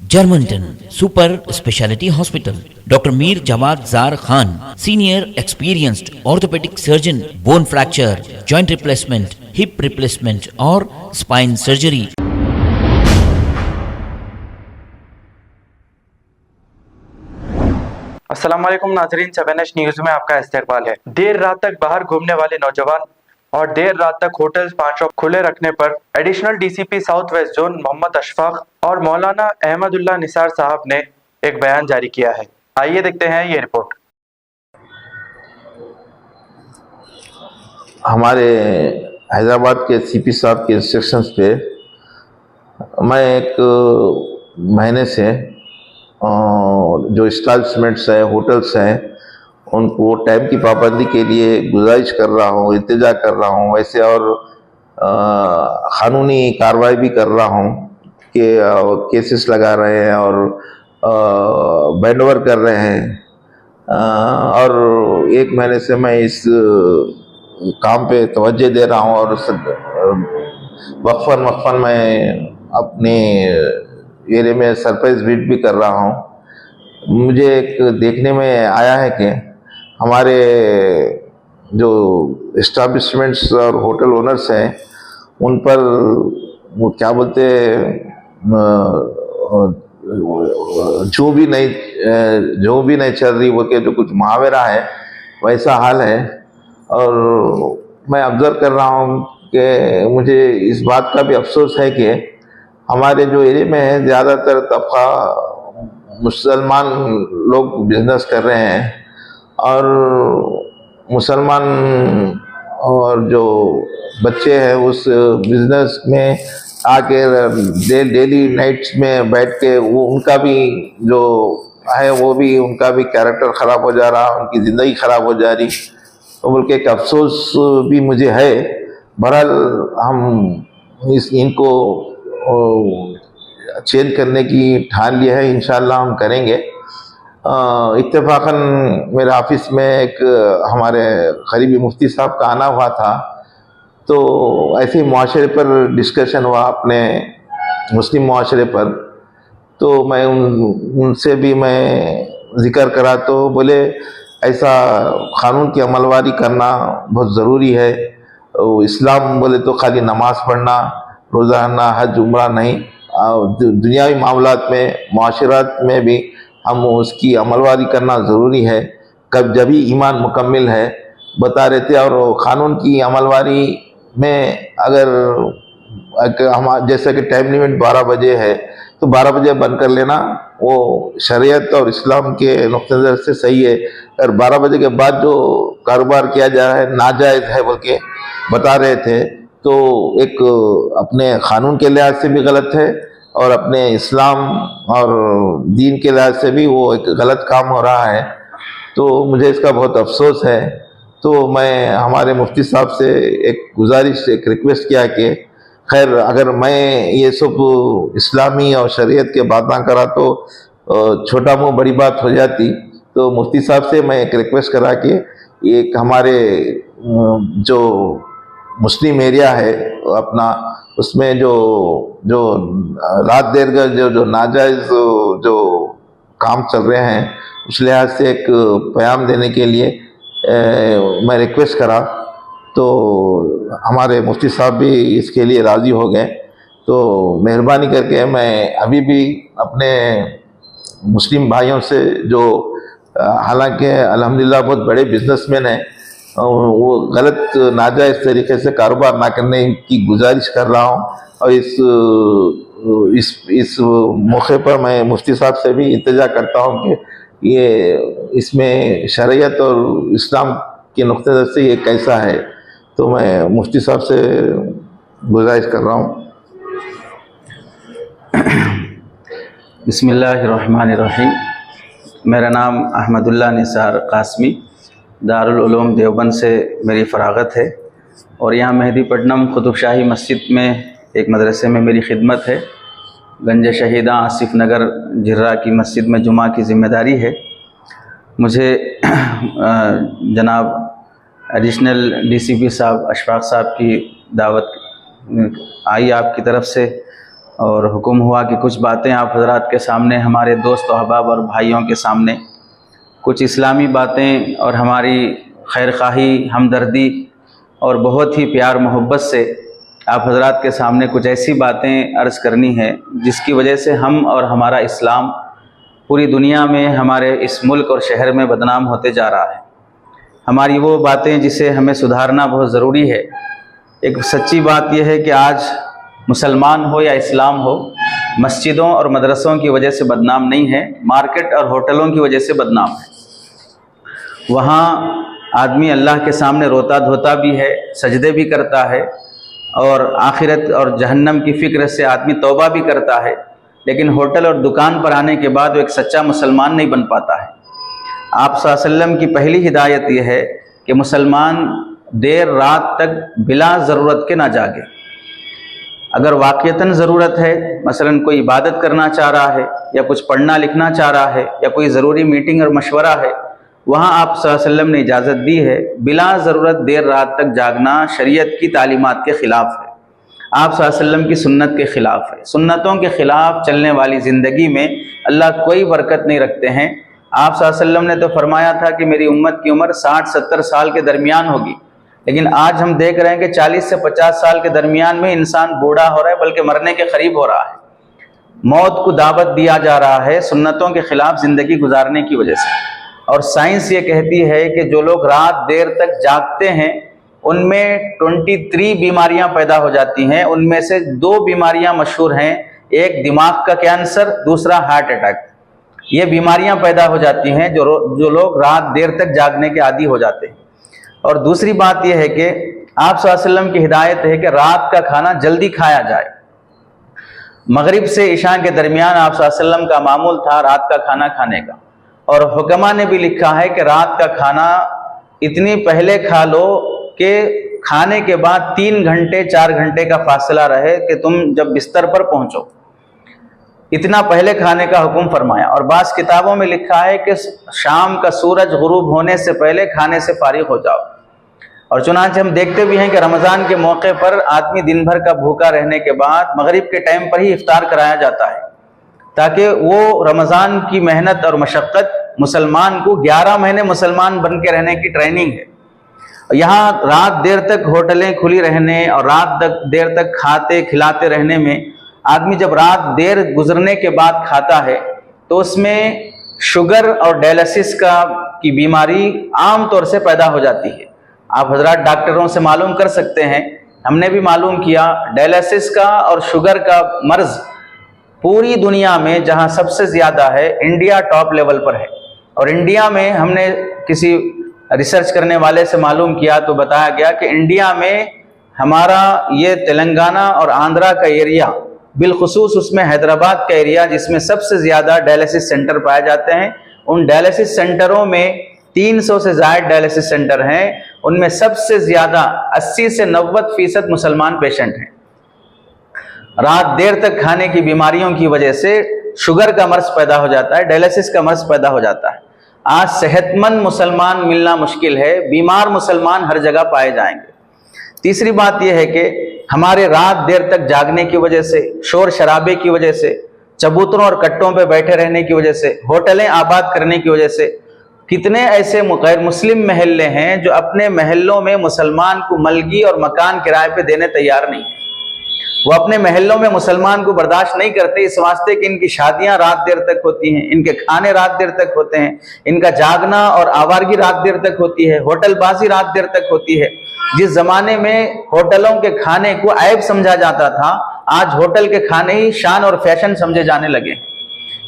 Germantown Super Speciality Hospital. Dr. Mir Jawad Zar Khan, Senior Experienced Orthopedic Surgeon, Bone Fracture, Joint Replacement, Hip Replacement और Spine Surgery. अस्सलाम वालेकुम नाज़रीन, 7H news में आपका इस्तकबाल है। देर रात तक बाहर घूमने वाले नौजवान और देर रात तक होटल्स पान शॉप खुले रखने पर additional DCP south west zone Mohammad Ashfaq और मौलाना अहमदुल्लाह निसार साहब ने एक बयान जारी किया है। आइए देखते हैं ये रिपोर्ट। हमारे हैदराबाद के सीपी साहब के इंस्ट्रक्शंस पे मैं एक महीने से जो इस्टेब्लिशमेंट्स हैं, होटल्स हैं, उनको टाइम की पाबंदी के लिए गुजारिश कर रहा हूँ, इल्तिजा कर रहा हूँ वैसे, और क़ानूनी कार्रवाई भी कर रहा हूँ कि केसेस लगा रहे हैं और बैंड ओवर कर रहे हैं। और एक महीने से मैं इस काम पे तवज्जो दे रहा हूँ और वक्फन मैं अपने एरिया में सरप्राइज विजिट भी कर रहा हूँ। मुझे एक देखने में आया है कि हमारे जो इस्टेब्लिशमेंट्स और होटल ओनर्स हैं उन पर वो क्या बोलते जो भी नहीं चल रही वो के जो कुछ मुहावरा है वैसा हाल है। और मैं ऑब्जर्व कर रहा हूँ कि मुझे इस बात का भी अफसोस है कि हमारे जो एरिया में है ज़्यादातर तबका मुसलमान लोग बिजनेस कर रहे हैं और मुसलमान और जो बच्चे हैं उस बिजनेस में आके डेली नाइट्स में बैठ के वो उनका भी जो है वो भी उनका भी कैरेक्टर ख़राब हो जा रहा, उनकी ज़िंदगी ख़राब हो जा रही, तो बोल के एक अफसोस भी मुझे है। बहरहाल हम इनको चेंज करने की ठान लिया है, इंशाल्लाह हम करेंगे। इत्तेफाकन मेरे ऑफिस में एक हमारे करीबी मुफ्ती साहब का आना हुआ था, तो ऐसे ही मुआशरे पर डिस्कशन हुआ अपने मुस्लिम मुआशरे पर, तो मैं उनसे भी मैं जिक्र करा तो बोले ऐसा क़ानून की अमलवारी करना बहुत ज़रूरी है। इस्लाम बोले तो खाली नमाज़ पढ़ना, रोज़ाना हज उम्रा नहीं, दुनियावी मामलात में मुआशरात में भी हम उसकी अमलवारी करना ज़रूरी है। जब भी ईमान मुकम्मिल है बता रहे थे। और क़ानून की अमलवारी में अगर हम जैसे कि टाइम लिमिट 12 बजे है तो 12 बजे बंद कर लेना वो शरीयत और इस्लाम के नुक़्ते नज़र से सही है। और 12 बजे के बाद जो कारोबार किया जा रहा है नाजायज़ है बोल के बता रहे थे, तो एक अपने क़ानून के लिहाज से भी गलत है और अपने इस्लाम और दीन के लिहाज से भी वो एक गलत काम हो रहा है। तो मुझे इसका बहुत अफसोस है। तो मैं हमारे मुफ्ती साहब से एक गुजारिश, एक रिक्वेस्ट किया कि खैर अगर मैं ये सब इस्लामी और शरीयत के बातें करा तो छोटा मुँह बड़ी बात हो जाती, तो मुफ्ती साहब से मैं एक रिक्वेस्ट करा कि एक हमारे जो मुस्लिम एरिया है अपना, उसमें जो रात देर का जो नाजायज़ जो काम चल रहे हैं उस लिहाज से एक प्याम देने के लिए मैं रिक्वेस्ट करा, तो हमारे मुफ्ती साहब भी इसके लिए राज़ी हो गए। तो मेहरबानी करके मैं अभी भी अपने मुस्लिम भाइयों से जो हालांकि अल्हम्दुलिल्लाह बहुत बड़े बिजनेसमैन हैं, वो गलत नाजायज़ तरीके से कारोबार ना करने की गुजारिश कर रहा हूँ। और इस मौके पर मैं मुफ्ती साहब से भी इल्तिजा करता हूँ कि ये इसमें शरीयत और इस्लाम के नुक़्ते नज़र से ये कैसा है, तो मैं मुफ्ती साहब से गुजारिश कर रहा हूँ। बिस्मिल्लाहिर्रहमानिर्रहीम। मेरा नाम अहमदुल्लाह निसार कासमी, दारुल उलूम देवबंद से मेरी फ़रागत है और यहाँ मेहदीपट्टनम कुतुब शाही मस्जिद में एक मदरसे में मेरी खिदमत है। गंज शहीदा आसिफ नगर झिर्रा की मस्जिद में जुमा की ज़िम्मेदारी है। मुझे जनाब एडिशनल डीसीपी साहब अशफाक साहब की दावत आई आपकी तरफ से, और हुक्म हुआ कि कुछ बातें आप हजरात के सामने, हमारे दोस्त अहबाब और भाइयों के सामने कुछ इस्लामी बातें और हमारी खैर ख़ाही, हमदर्दी और बहुत ही प्यार मोहब्बत से आप हजरात के सामने कुछ ऐसी बातें अर्ज़ करनी है जिसकी वजह से हम और हमारा इस्लाम पूरी दुनिया में, हमारे इस मुल्क और शहर में बदनाम होते जा रहा है। हमारी वो बातें जिसे हमें सुधारना बहुत ज़रूरी है। एक सच्ची बात यह है कि आज मुसलमान हो या इस्लाम हो, मस्जिदों और मदरसों की वजह से बदनाम नहीं है, मार्केट और होटलों की वजह से बदनाम है। वहाँ आदमी अल्लाह के सामने रोता धोता भी है, सजदे भी करता है और आखिरत और जहन्नम की फ़िक्र से आदमी तौबा भी करता है, लेकिन होटल और दुकान पर आने के बाद वो एक सच्चा मुसलमान नहीं बन पाता है। आप सल्लल्लाहु अलैहि वसल्लम की पहली हिदायत यह है कि मुसलमान देर रात तक बिला ज़रूरत के ना जागे। अगर वाक़यतन ज़रूरत है, मसलन कोई इबादत करना चाह रहा है या कुछ पढ़ना लिखना चाह रहा है या कोई ज़रूरी मीटिंग और मशवरा है, वहाँ आप सल्लल्लाहु अलैहि वसल्लम ने इजाज़त दी है। बिला ज़रूरत देर रात तक जागना शरीयत की तालीमात के ख़िलाफ़ है, आप सल्लल्लाहु अलैहि वसल्लम की सुन्नत के ख़िलाफ़ है। सुन्नतों के ख़िलाफ़ चलने वाली ज़िंदगी में अल्लाह कोई बरकत नहीं रखते हैं। आप सल्लल्लाहु अलैहि वसल्लम ने तो फरमाया था कि मेरी उम्मत की उम्र 60-70 साल के दरमियान होगी, लेकिन आज हम देख रहे हैं कि 40 से 50 साल के दरमियान में इंसान बूढ़ा हो रहा है, बल्कि मरने के करीब हो रहा है। मौत को दावत दिया जा रहा है सुन्नतों के ख़िलाफ़ ज़िंदगी गुजारने की वजह से। और साइंस ये कहती है कि जो लोग रात देर तक जागते हैं उनमें 23 बीमारियां पैदा हो जाती हैं। उनमें से 2 बीमारियां मशहूर हैं, एक दिमाग का कैंसर, दूसरा हार्ट अटैक। ये बीमारियां पैदा हो जाती हैं जो लोग रात देर तक जागने के आदी हो जाते हैं। और दूसरी बात यह है कि आप सल्लल्लाहु अलैहि वसल्लम की हिदायत है कि रात का खाना जल्दी खाया जाए। मगरिब से इशा के दरमियान आप सल्लल्लाहु अलैहि वसल्लम का मामूल था रात का खाना खाने का, और हुक्मा ने भी लिखा है कि रात का खाना इतनी पहले खा लो कि खाने के बाद 3 घंटे 4 घंटे का फासला रहे कि तुम जब बिस्तर पर पहुंचो, इतना पहले खाने का हुक्म फरमाया। और बाज़ किताबों में लिखा है कि शाम का सूरज गुरूब होने से पहले खाने से फारिग हो जाओ। और चुनांचे हम देखते भी हैं कि रमज़ान के मौके पर आदमी दिन भर का भूखा रहने के बाद मगरिब के टाइम पर ही इफ्तार कराया जाता है, ताकि वो रमज़ान की मेहनत और मशक्क़त मुसलमान को 11 महीने मुसलमान बन के रहने की ट्रेनिंग है। यहाँ रात देर तक होटलें खुली रहने और रात देर तक खाते खिलाते रहने में, आदमी जब रात देर गुजरने के बाद खाता है तो उसमें शुगर और डायलिसिस की बीमारी आम तौर से पैदा हो जाती है। आप हजरात डॉक्टरों से मालूम कर सकते हैं, हमने भी मालूम किया, डायलिसिस का और शुगर का मर्ज पूरी दुनिया में जहां सबसे ज़्यादा है, इंडिया टॉप लेवल पर है। और इंडिया में हमने किसी रिसर्च करने वाले से मालूम किया तो बताया गया कि इंडिया में हमारा ये तेलंगाना और आंध्रा का एरिया, बिलखुसूस उसमें हैदराबाद का एरिया जिसमें सबसे ज़्यादा डायलिसिस सेंटर पाए जाते हैं, उन डायलिसिस सेंटरों में 300 से ज़ायद डायलिसिस सेंटर हैं। उनमें सबसे ज़्यादा 80 से 90% मुसलमान पेशेंट हैं। रात देर तक खाने की बीमारियों की वजह से शुगर का मर्ज पैदा हो जाता है, डायलिसिस का मर्ज पैदा हो जाता है। आज सेहतमंद मुसलमान मिलना मुश्किल है, बीमार मुसलमान हर जगह पाए जाएंगे। तीसरी बात यह है कि हमारे रात देर तक जागने की वजह से, शोर शराबे की वजह से, चबूतरों और कट्टों पर बैठे रहने की वजह से, होटलें आबाद करने की वजह से, कितने ऐसे गैर मुस्लिम महल्ले हैं जो अपने महल्लों में मुसलमान को मलगी और मकान किराए पे देने तैयार नहीं है। वो अपने महल्लों में मुसलमान को बर्दाश्त नहीं करते, इस वास्ते कि इनकी शादियां रात देर तक होती हैं, इनके खाने रात देर तक होते हैं, इनका जागना और आवारगी रात देर तक होती है, होटलबाजी रात देर तक होती है। जिस जमाने में होटलों के खाने को ऐब समझा जाता था, आज होटल के खाने ही शान और फैशन समझे जाने लगे।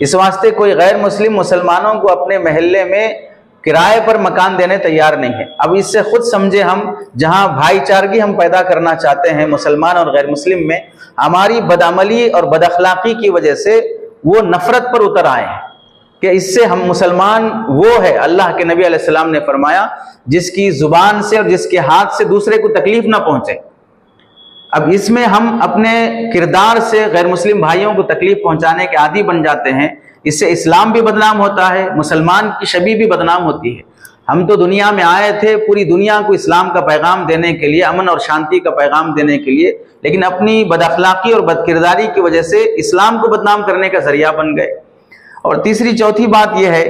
इस वास्ते कोई गैर मुस्लिम मुसलमानों को अपने महल्ले में किराए पर मकान देने तैयार नहीं है। अब इससे खुद समझे हम, जहां भाईचारगी हम पैदा करना चाहते हैं मुसलमान और गैर मुस्लिम में, हमारी बदअमली और बदअखलाकी की वजह से वो नफरत पर उतर आए हैं कि इससे हम मुसलमान वो है, अल्लाह के नबी अलैहिस्सलाम ने फरमाया, जिसकी जुबान से और जिसके हाथ से दूसरे को तकलीफ ना पहुंचे। अब इसमें हम अपने किरदार से गैर मुस्लिम भाइयों को तकलीफ पहुंचाने के आदी बन जाते हैं। इससे इस्लाम भी बदनाम होता है, मुसलमान की छवि भी बदनाम होती है। हम तो दुनिया में आए थे पूरी दुनिया को इस्लाम का पैगाम देने के लिए, अमन और शांति का पैगाम देने के लिए, लेकिन अपनी बदअखलाकी और बदकिरदारी की वजह से इस्लाम को बदनाम करने का जरिया बन गए। और तीसरी चौथी बात यह है,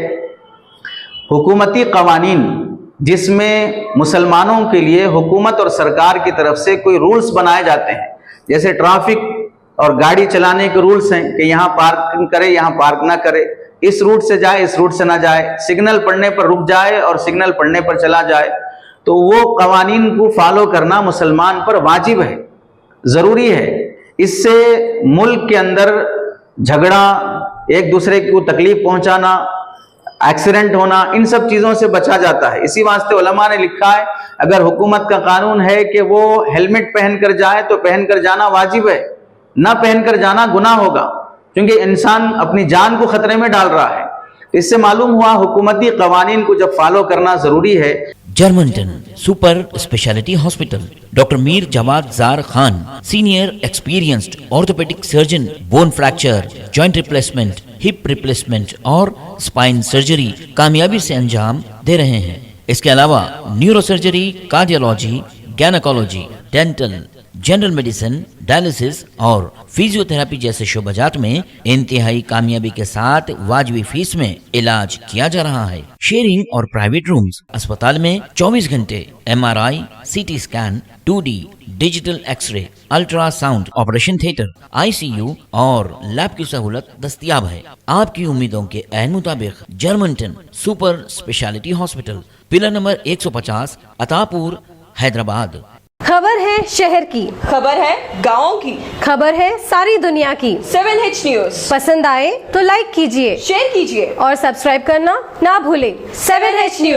हुकूमती कवानीन जिसमें मुसलमानों के लिए हुकूमत और सरकार की तरफ से कोई रूल्स बनाए जाते हैं, जैसे ट्रैफिक और गाड़ी चलाने के रूल्स हैं कि यहाँ पार्किंग करे, यहाँ पार्क ना करे, इस रूट से जाए, इस रूट से ना जाए, सिग्नल पड़ने पर रुक जाए और सिग्नल पड़ने पर चला जाए, तो वो कवानीन को फॉलो करना मुसलमान पर वाजिब है, ज़रूरी है। इससे मुल्क के अंदर झगड़ा, एक दूसरे को तकलीफ पहुंचाना, एक्सीडेंट होना, इन सब चीज़ों से बचा जाता है। इसी वास्ते उलमा ने लिखा है, अगर हुकूमत का कानून है कि वो हेलमेट पहन कर जाए तो पहन कर जाना वाजिब है, ना पहन कर जाना गुनाह होगा, क्योंकि इंसान अपनी जान को खतरे में डाल रहा है। इससे मालूम हुआ हुकूमती कवानीन को जब फॉलो करना जरूरी है। जर्मनटन super speciality hospital, doctor Mir Jamat Jar Khan, senior experienced orthopaedic surgeon, bone fracture, joint replacement, hip replacement और स्पाइन सर्जरी कामयाबी से अंजाम दे रहे हैं। इसके अलावा neurosurgery, cardiology, gynaecology, dental, general medicine, dialysis और फिजियोथेरेपी जैसे शोबाजात में इंतहाई कामयाबी के साथ वाजबी फीस में इलाज किया जा रहा है। शेयरिंग और प्राइवेट रूम्स, अस्पताल में 24 घंटे MRI, CT scan, 2D digital x ray, ultrasound, operation theatre, ICU और लैब की सहूलत दस्तयाब है। आपकी उम्मीदों के ऐन मुताबिक Germanten super speciality hospital, pillar number 150, Attapur, Hyderabad. खबर है शहर की, खबर है गाँव की, खबर है सारी दुनिया की। 7H न्यूज पसंद आए तो लाइक कीजिए, शेयर कीजिए और सब्सक्राइब करना ना भूलें। 7H news.